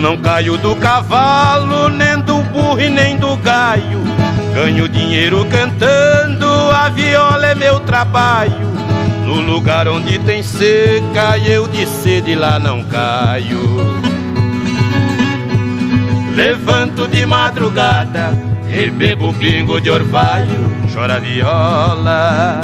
Eu não caio do cavalo, nem do burro e nem do gaio. Ganho dinheiro cantando, a viola é meu trabalho. No lugar onde tem seca, eu de sede lá não caio. Levanto de madrugada e bebo pingo de orvalho. Chora viola.